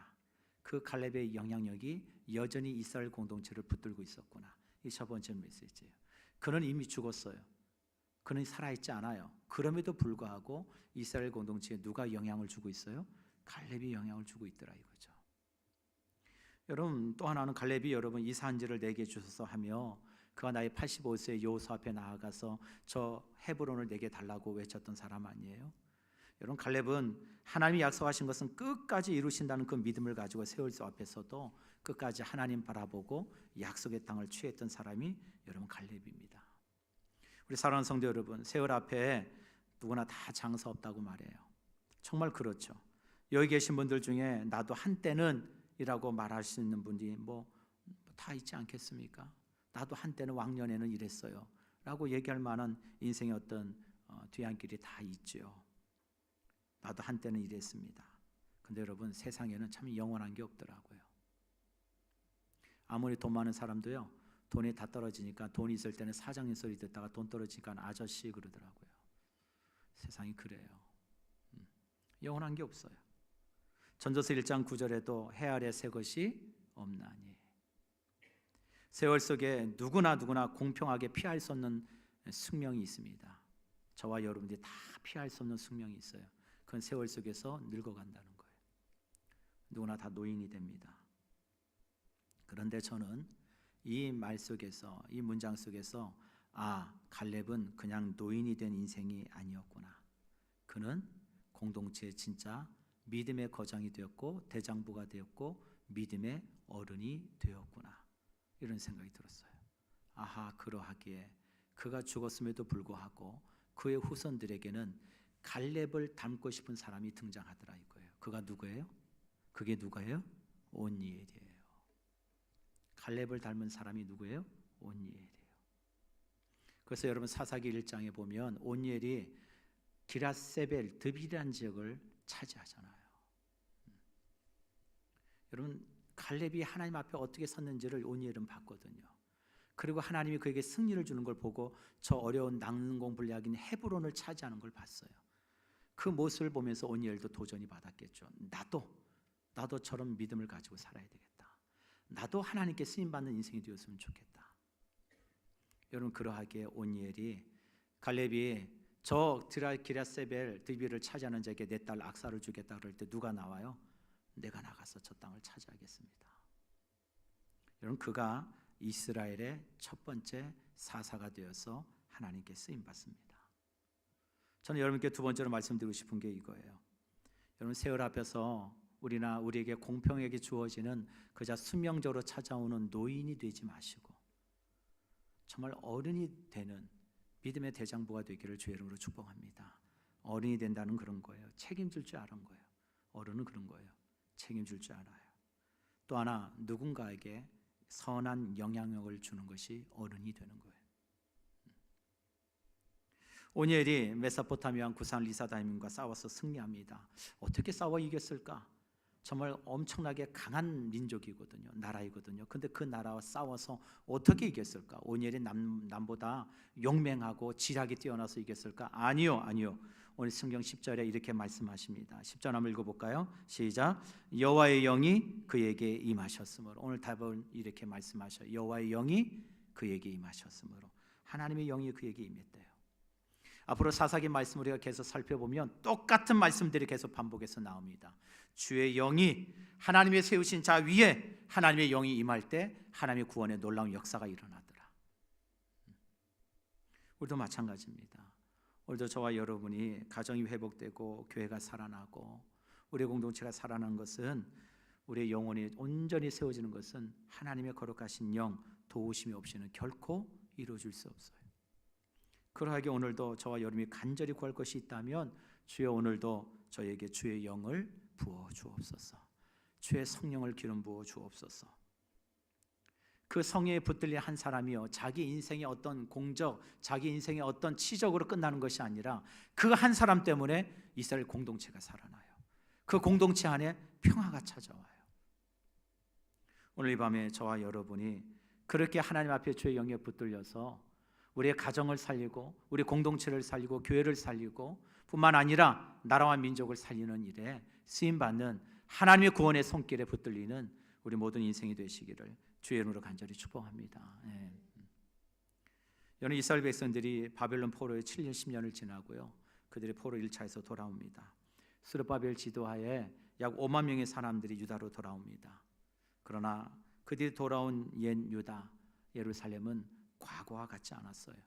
그 갈렙의 영향력이 여전히 이스라엘 공동체를 붙들고 있었구나. 이 첫 번째 메시지예요. 그는 이미 죽었어요. 그는 살아있지 않아요. 그럼에도 불구하고 이스라엘 공동체에 누가 영향을 주고 있어요? 갈렙이 영향을 주고 있더라 이거죠. 여러분, 또 하나는 갈렙이 여러분 이 산지를 내게 주소서 하며 그가 나이 85세의 여호수 앞에 나아가서 저 헤브론을 내게 달라고 외쳤던 사람 아니에요? 여러분, 갈렙은 하나님이 약속하신 것은 끝까지 이루신다는 그 믿음을 가지고 세월수 앞에서도 끝까지 하나님 바라보고 약속의 땅을 취했던 사람이 여러분 갈렙입니다. 우리 사랑하는 성도 여러분, 세월 앞에 누구나 다 장사 없다고 말해요. 정말 그렇죠. 여기 계신 분들 중에 나도 한때는 이라고 말할 수 있는 분이 뭐 다 있지 않겠습니까? 나도 한때는 왕년에는 이랬어요 라고 얘기할 만한 인생의 어떤 뒤안길이 다 있죠. 나도 한때는 이랬습니다. 근데 여러분, 세상에는 참 영원한 게 없더라고요. 아무리 돈 많은 사람도요, 돈이 다 떨어지니까 돈 있을 때는 사장님 소리 듣다가 돈 떨어지니까 아저씨 그러더라고요. 세상이 그래요. 영원한 게 없어요. 전도서 1장 9절에도 해 아래 새 것이 없나니. 세월 속에 누구나 공평하게 피할 수 없는 숙명이 있습니다. 저와 여러분들이 다 피할 수 없는 숙명이 있어요. 그건 세월 속에서 늙어간다는 거예요. 누구나 다 노인이 됩니다. 그런데 저는 이 말 속에서, 이 문장 속에서 갈렙은 그냥 노인이 된 인생이 아니었구나. 그는 공동체의 진짜 믿음의 거장이 되었고 대장부가 되었고 믿음의 어른이 되었구나. 이런 생각이 들었어요. 그러하기에 그가 죽었음에도 불구하고 그의 후손들에게는 갈렙을 닮고 싶은 사람이 등장하더라 이거예요. 그가 누구예요? 그게 누구예요? 온니엘이에요. 갈렙을 닮은 사람이 누구예요? 온니엘이에요. 그래서 여러분 사사기 1장에 보면 온니엘이 기랏세벨 드빌이라는 지역을 차지하잖아요. 여러분 갈렙이 하나님 앞에 어떻게 섰는지를 온니엘은 봤거든요. 그리고 하나님이 그에게 승리를 주는 걸 보고 저 어려운 난공불락인 헤브론을 차지하는 걸 봤어요. 그 모습을 보면서 온니엘도 도전이 받았겠죠. 나도 저런 믿음을 가지고 살아야 되겠다. 나도 하나님께 쓰임받는 인생이 되었으면 좋겠다. 여러분 그러하기에 온니엘이 갈렙이 저 기랏세벨 드빌을 차지하는 자에게 내 딸 악사를 주겠다 그럴 때 누가 나와요? 내가 나가서 저 땅을 차지하겠습니다. 여러분 그가 이스라엘의 첫 번째 사사가 되어서 하나님께 쓰임 받습니다. 저는 여러분께 두 번째로 말씀드리고 싶은 게 이거예요. 여러분 세월 앞에서 우리에게 공평하게 주어지는 그저 수명적으로 찾아오는 노인이 되지 마시고 정말 어른이 되는 믿음의 대장부가 되기를 주의 이름으로 축복합니다. 어른이 된다는 그런 거예요. 책임질 줄 아는 거예요. 어른은 그런 거예요. 책임질 줄 알아요. 또 하나 누군가에게 선한 영향력을 주는 것이 어른이 되는 거예요. 온니엘이 메소포타미아 구산 리사다임과 싸워서 승리합니다. 어떻게 싸워 이겼을까? 정말 엄청나게 강한 민족이거든요. 나라이거든요. 근데 그 나라와 싸워서 어떻게 이겼을까? 온니엘이 남보다 용맹하고 지략이 뛰어나서 이겼을까? 아니요. 오늘 성경 10절에 이렇게 말씀하십니다. 10절 한번 읽어볼까요? 시작. 여호와의 영이 그에게 임하셨으므로. 오늘 답은 이렇게 말씀하셔요. 여호와의 영이 그에게 임하셨으므로. 하나님의 영이 그에게 임했대요. 앞으로 사사기 말씀 우리가 계속 살펴보면 똑같은 말씀들이 계속 반복해서 나옵니다. 주의 영이 하나님의 세우신 자 위에 하나님의 영이 임할 때 하나님의 구원의 놀라운 역사가 일어나더라. 우리도 마찬가지입니다. 오늘도 저와 여러분이 가정이 회복되고 교회가 살아나고 우리 공동체가 살아난 것은 우리의 영혼이 온전히 세워지는 것은 하나님의 거룩하신 영 도우심이 없이는 결코 이루어질 수 없어요. 그러하게 오늘도 저와 여러분이 간절히 구할 것이 있다면 주여 오늘도 저에게 주의 영을 부어 주옵소서. 주의 성령을 기름 부어 주옵소서. 그 성령에 붙들린 한 사람이요 자기 인생의 어떤 공적, 자기 인생의 어떤 치적으로 끝나는 것이 아니라 그 한 사람 때문에 이스라엘 공동체가 살아나요. 그 공동체 안에 평화가 찾아와요. 오늘 이 밤에 저와 여러분이 그렇게 하나님 앞에 주의 영에 붙들려서 우리의 가정을 살리고 우리 공동체를 살리고 교회를 살리고 뿐만 아니라 나라와 민족을 살리는 일에 쓰임받는 하나님의 구원의 손길에 붙들리는 우리 모든 인생이 되시기를 주의 이름으로 간절히 축복합니다. 여러분 이스라엘 백성들이 바벨론 포로에 7년 10년을 지나고요. 그들이 포로 1차에서 돌아옵니다. 스룹바벨 지도하에 약 5만 명의 사람들이 유다로 돌아옵니다. 그러나 그들이 돌아온 옛 유다 예루살렘은 과거와 같지 않았어요.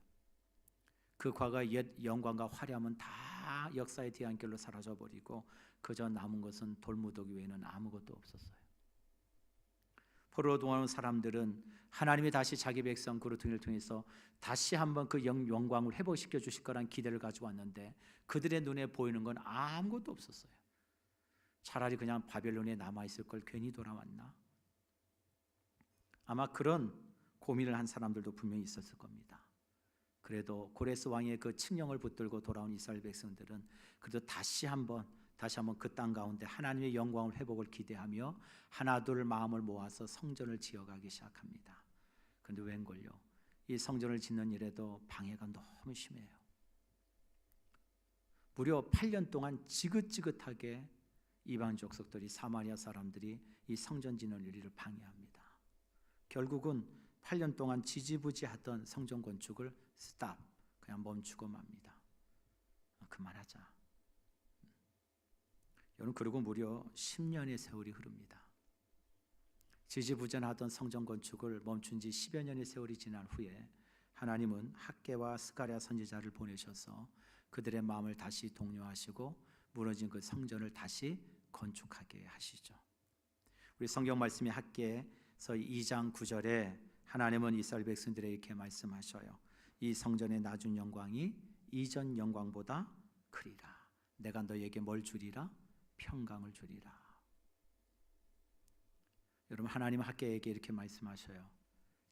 그 과거의 옛 영광과 화려함은 다 역사의 뒤안길로 사라져버리고 그저 남은 것은 돌무더기 외에는 아무것도 없었어요. 포로로 돌아온 사람들은 하나님이 다시 자기 백성 그루퉁이를 통해서 다시 한번 그 영광을 회복시켜 주실 거란 기대를 가지고 왔는데 그들의 눈에 보이는 건 아무것도 없었어요. 차라리 그냥 바벨론에 남아있을 걸 괜히 돌아왔나? 아마 그런 고민을 한 사람들도 분명히 있었을 겁니다. 그래도 고레스 왕의 그 칙령을 붙들고 돌아온 이스라엘 백성들은 그래도 다시 한번 그 땅 가운데 하나님의 영광을 회복을 기대하며 하나둘 마음을 모아서 성전을 지어가기 시작합니다. 그런데 웬걸요? 이 성전을 짓는 일에도 방해가 너무 심해요. 무려 8년 동안 지긋지긋하게 이방 족속들이 사마리아 사람들이 이 성전 짓는 일을 방해합니다. 결국은 8년 동안 지지부지하던 성전 건축을 스탑, 그냥 멈추고 맙니다. 그만하자. 여러분, 그리고 무려 10년의 세월이 흐릅니다. 지지부진하던 성전 건축을 멈춘 지 10여 년의 세월이 지난 후에 하나님은 학개와 스가랴 선지자를 보내셔서 그들의 마음을 다시 동요하시고 무너진 그 성전을 다시 건축하게 하시죠. 우리 성경 말씀이 학개서 2장 9절에 하나님은 이스라엘 백성들에게 이렇게 말씀하셔요. 이 성전의 낮은 영광이 이전 영광보다 크리라. 내가 너에게 뭘 주리라? 평강을 주리라. 여러분, 하나님은 학개에게 이렇게 말씀하셔요.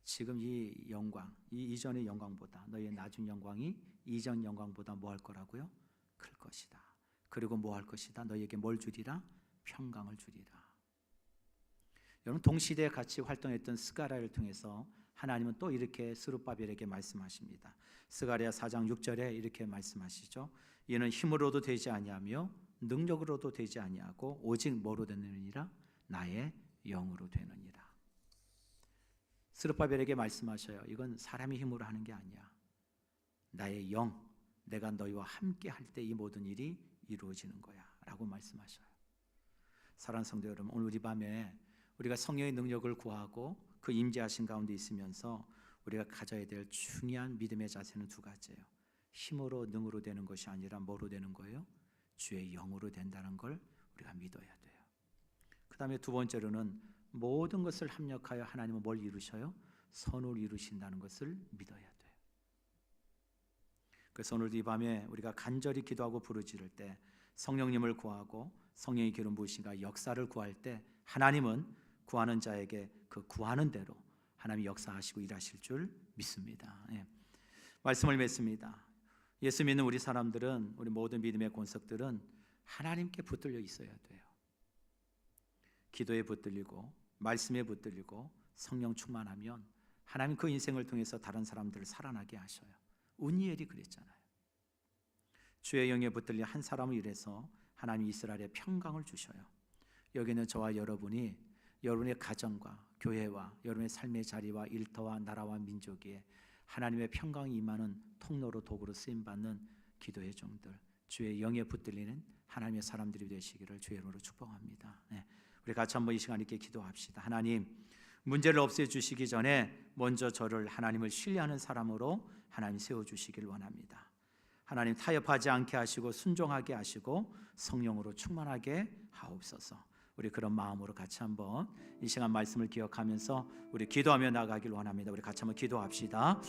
지금 이 영광, 이 이전의 영광보다, 너의 낮은 영광이 이전 영광보다 뭐 할 거라고요? 클 것이다. 그리고 뭐 할 것이다? 너에게 뭘 주리라? 평강을 주리라. 여러분, 동시대에 같이 활동했던 스가랴를 통해서 하나님은 또 이렇게 스룹바벨에게 말씀하십니다. 스가랴 4장 6절에 이렇게 말씀하시죠. 이는 힘으로도 되지 아니하며 능력으로도 되지 아니하고 오직 뭐로 되느니라? 나의 영으로 되느니라. 스룹바벨에게 말씀하셔요. 이건 사람의 힘으로 하는 게 아니야. 나의 영, 내가 너희와 함께 할 때 이 모든 일이 이루어지는 거야 라고 말씀하셔요. 사랑하는 성도 여러분, 오늘 이 밤에 우리가 성령의 능력을 구하고 그 임재하신 가운데 있으면서 우리가 가져야 될 중요한 믿음의 자세는 두 가지예요. 힘으로 능으로 되는 것이 아니라 뭐로 되는 거예요? 주의 영으로 된다는 걸 우리가 믿어야 돼요. 그 다음에 두 번째로는 모든 것을 합력하여 하나님은 뭘 이루셔요? 선을 이루신다는 것을 믿어야 돼요. 그래서 오늘 이 밤에 우리가 간절히 기도하고 부르짖을 때 성령님을 구하고 성령의 기름 부으심과 역사를 구할 때 하나님은 구하는 자에게 그 구하는 대로 하나님이 역사하시고 일하실 줄 믿습니다. 말씀을 맺습니다. 예수 믿는 우리 사람들은, 우리 모든 믿음의 권석들은 하나님께 붙들려 있어야 돼요. 기도에 붙들리고 말씀에 붙들리고 성령 충만하면 하나님 그 인생을 통해서 다른 사람들을 살아나게 하셔요. 우니엘이 그랬잖아요. 주의 영에 붙들린 한 사람을 이래서 하나님 이스라엘에 평강을 주셔요. 여기는 저와 여러분이 여러분의 가정과 교회와 여러분의 삶의 자리와 일터와 나라와 민족에 하나님의 평강이 임하는 통로로 도구로 쓰임받는 기도의 종들, 주의 영에 붙들리는 하나님의 사람들이 되시기를 주의 이름으로 축복합니다. 우리 같이 한번 이 시간 있게 기도합시다. 하나님, 문제를 없애주시기 전에 먼저 저를 하나님을 신뢰하는 사람으로 하나님 세워주시길 원합니다. 하나님, 타협하지 않게 하시고 순종하게 하시고 성령으로 충만하게 하옵소서. 우리 그런 마음으로 같이 한번 이 시간 말씀을 기억하면서 우리 기도하며 나가길 원합니다. 우리 같이 한번 기도합시다.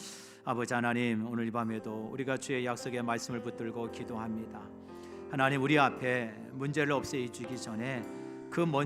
아버지 하나님, 오늘 이 밤에도 우리가 주의 약속의 말씀을 붙들고 기도합니다. 하나님, 우리 앞에 문제를 없애주기 전에 그 먼저